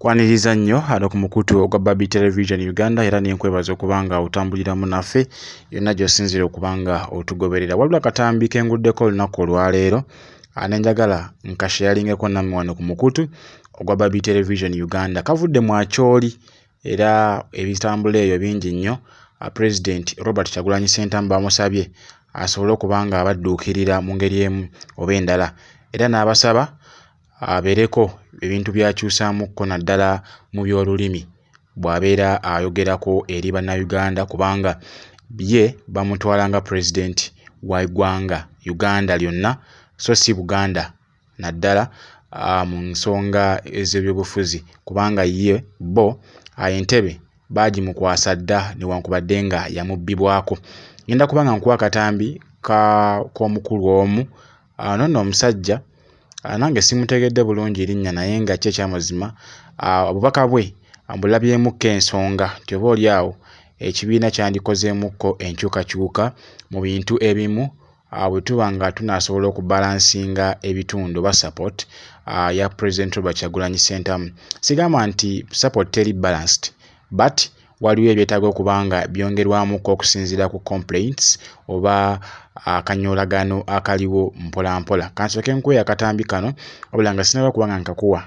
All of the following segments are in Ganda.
Kwaniriza nnyo hano ku mukutu ogwa Baby Television Uganda era nenkwebaza okubanga otambulira munaffe yonna gy'osinzira okubanga otugoberera. Wabula katambi kenguddeko olunaku olwaleero anenjagala nkasheyalingeko nammwe wano ku mukutu ogwa Baby Television Uganda. Kavudde mwakyoli era ebitambula eyo bingi nnyo. President Robert Kyagulanyi Ssentamu bamusabye asobole okubanga abadduukirira mu ngeri emu oba endala, era n'abasaba abeereko ebintu byakyusaamuko naddala mu by'olulimi bw'abeera ayogerako eri bannayuganda, kubanga ye bamutwala nga president wa ggwanga Uganda lyonna, so si Buganda naddala mu nsonga ez'ebyobufuzi, kubanga ye bo Entebbe baagimukwasa dda newankubadde nga yamubbibwako. Ngenda kubanga nkuwa katambi k'omukulu omu nonno omusajja nange simutegedde bulungi erinnya naye nga kye kyamazima obubaka bwe mbulabyemukko ensonga nti oba oli awo ekibiina kyandikozeemukko enkyukakyuka mu bintu ebimu bwe tuba nga tunaasobola okubalansinga ebitundu ba support ya President Robert Kyagulanyi Ssentamu. Sigamba nti support teri balanced, but waliwo ebyetaaga okubanga byongerwamuko okusinziira ku complaints oba akanyolagano akaliwo mpola mpola. Kansooke nkuwe akatambi kano wabula nga sinaba kubanga nkakuwa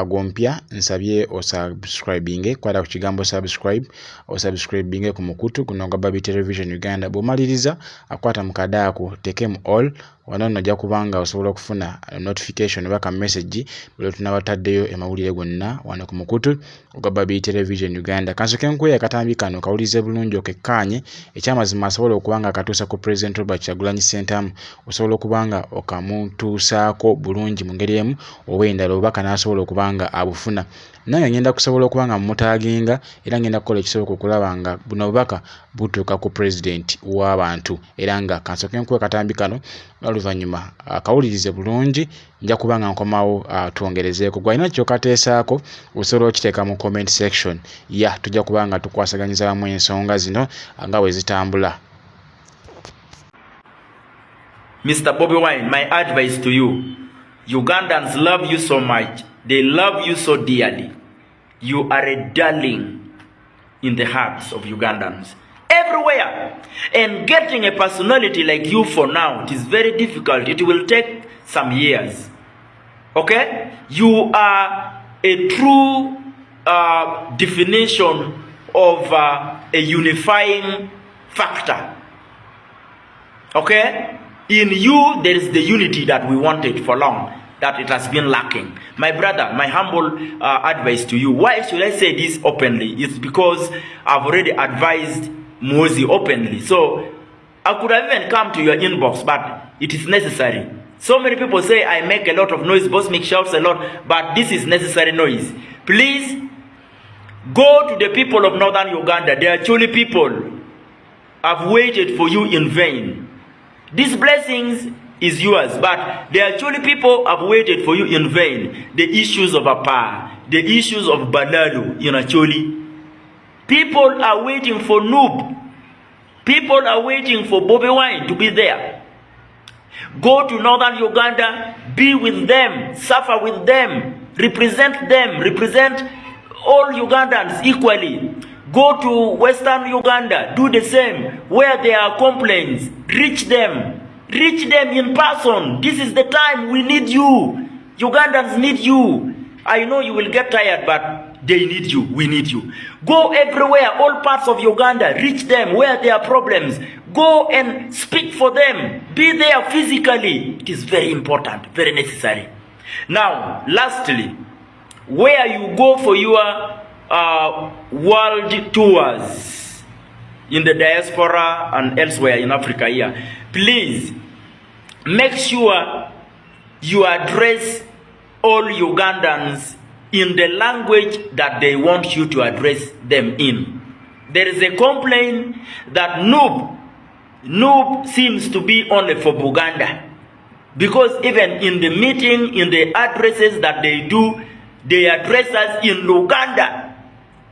gompya nsabye osubscribinge, kwata ku kigambo subscribe osubscribinge ku mukutu guno gwa Baby Television Uganda. Bw'omaliriza akwata mu kadaako tekemu all wano nojja kubanga osobola okufuna notification oba ka message bwe tunabataddeyo amawulire gonna wano ku mukutu ogwa Baby Television Uganda. Kansooke nkuwe akatambi kano kawulize bulungi okekkaanye ekyamazima asobola okubanga akatuusa ku President Robert Kyagulanyi Ssentamu, osobola okubanga okamutuusaako bulungi mu ngeri emu oba endala, obubaka n'asobola okubanga abufuna. Nange ngenda kusobola okubanga mumutaaginga era ngenda kukola ekisoboka okulaba nga buno obubaka butuuka ku president w'abantu, era nga kansooke nkuwe katambi kano oluvannyuma akawulirize bulungi nja kubanga nkomawo twongerezeeko. Gwalina kyokateesaako osobola okiteeka mu comment section tujja kubanga tukwasaganyiza wamu ensonga zino nga bwe zitambula. Mr. Bobi Wine, my advice to you, Ugandans love you so much. They love you so dearly. You are a darling in the hearts of Ugandans everywhere. And getting a personality like you for now, it is very difficult. It will take some years. Okay? You are a true definition of a unifying factor. Okay? In you, there is the unity that we wanted for long, that it has been lacking. My brother, my humble advice to you, why should I say this openly? It's because I've already advised Mozi openly. So I could have even come to your inbox, but it is necessary. So many people say I make a lot of noise, Boss Mick shouts a lot, but this is necessary noise. Please go to the people of northern Uganda. They are truly people have waited for you in vain. These blessings is yours, but there are truly people have waited for you in vain. The issues of Apa, the issues of Balalu in Acholi. People are waiting for Noob. People are waiting for Bobi Wine to be there. Go to northern Uganda, be with them, suffer with them, represent all Ugandans equally. Go to western Uganda, do the same. Where there are complaints, reach them in person. This is the time we need you. Ugandans need you. I know you will get tired, but they need you. We need you. Go everywhere, all parts of Uganda. Reach them where there are problems. Go and speak for them. Be there physically. It is very important, very necessary. Now, lastly, where you go for your world tours in the diaspora and elsewhere in Africa here, please make sure you address all Ugandans in the language that they want you to address them in. There is a complaint that Noob seems to be only for Buganda, because even in the meeting, in the addresses that they do, they address us in Luganda.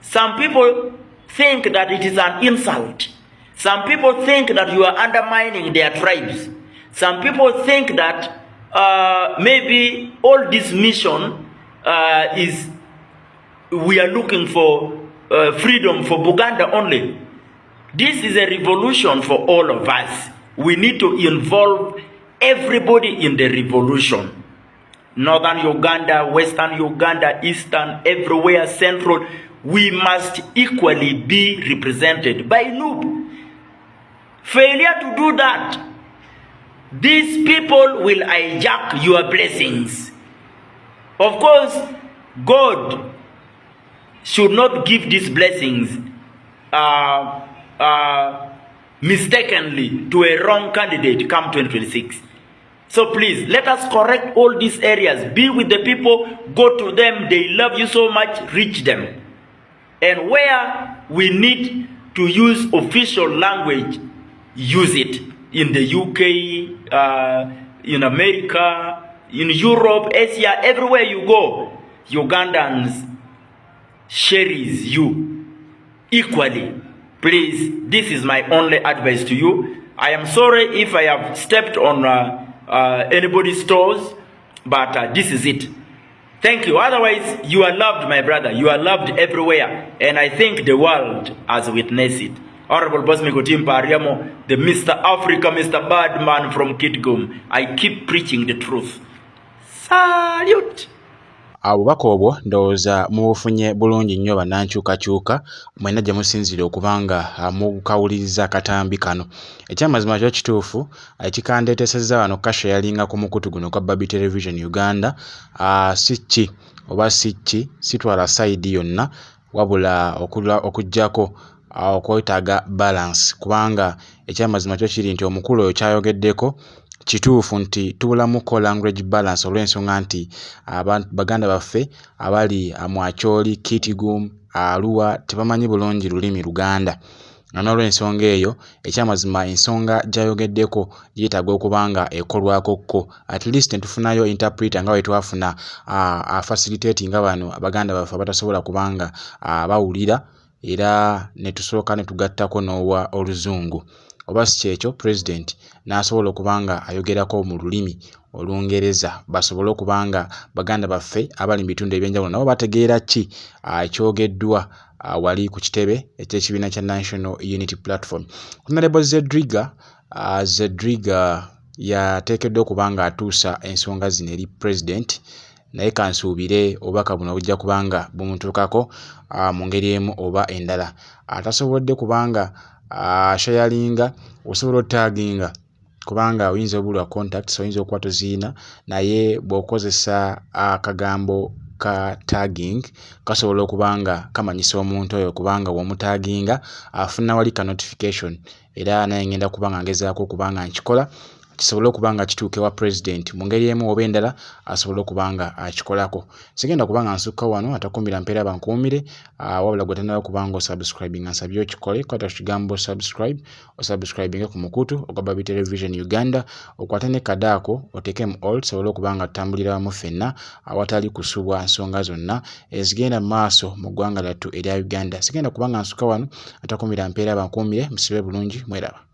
Some people think that it is an insult. Some people think that you are undermining their tribes. Some people think that maybe all this mission is we are looking for freedom for Buganda only. This is a revolution for all of us. We need to involve everybody in the revolution. Northern Uganda, Western Uganda, Eastern, everywhere, Central, we must equally be represented by NUB. Failure to do that, these people will hijack your blessings. Of course, God should not give these blessings mistakenly to a wrong candidate come 2026. So please, let us correct all these areas. Be with the people, go to them, they love you so much, reach them. And where we need to use official language, use it. In the UK, in America, in Europe, Asia, everywhere you go, Ugandans cherish you equally. Please, this is my only advice to you. I am sorry if I have stepped on anybody's toes, but this is it. Thank you. Otherwise, you are loved, my brother. You are loved everywhere. And I think the world has witnessed it. Honorable Boss Mikotim Pariamo, the Mr. Africa, Mr. Badman from Kitgum. I keep preaching the truth. Salute! Abubaka obwo ndowooza mubufunye bulungi nnyo bannankyukakyuka mwena gye musinzire okubanga mukawuliriza akatambi kano. Ekyamazima kyo kituufu ekikandeetesezza wano kashayalinga ku mukutu guno kwa Babi Television Uganda si oba sitwala sayidi yonna wabula okujjako okwetaaga balance kubanga ekyamazima kyo kiri nti omukulu oyo kyayogeddeko kituufu nti tubulamu ko language balance olw'ensonga nti Baganda baffe abali mu Acholi, Kitgum, Arua tebamanyi bulungi lulimi Luganda. N'olw'ensonga eyo ekyamazima ensonga gyayogeddeko yeetaaga okubanga ekolwako at least ntufunayo interpreter nga bwe twafuna facilitate nga bano Abaganda baffe abatasobola kubanga bawulira era ne tusooka ne tugattako n'owa Oluzungu. Oba si kyekyo President n'asobola okubanga ayogerako mu lulimi Olungereza basobole okubanga Baganda baffe abali mu bitundu ebyenjawulo nabo bategeera ki ekyogeddwa wali ku kitebe eky'ekibiina kya National Unity Platform. Honorable Zedriga yateekeddwa okubanga atuusa ensonga zino eri President naye kansuubire obubaka buno bujja kubanga bumutuukako mu ngeri emu oba endala. Atasobodde kubanga shayalinga osobola otaginga kubanga oyinza obulwa contacts oyinza okuba toziina naye bw'okozesa akagambo ka tagging kasobola okubanga kamanyisa omuntu oyo kubanga w'omutaginga afuna wali ka notification era naye ngenda kubanga ngezaako okubanga nkikola kisobola okubanga kituuke wa President mu ngeri emu oba endala asobola okubanga akikolako. Sigenda kubanga nsukka wano atakumbira mpeera bankuumire wabula gwe tannaba kubanga osubscribing nsabye okikole kwata kigambo osubscribing ku mukutu ogwa Babi Television Uganda okwate ne kadaako oteekemu all sobola okubanga tutambulira wamu ffenna awatali kusubwa nsonga zonna ezigenda maaso mu ggwanga lyattu erya Uganda. Sigenda kubanga nsukka wano atakumbira mpeera bankuumire musibe bulungi mweraba.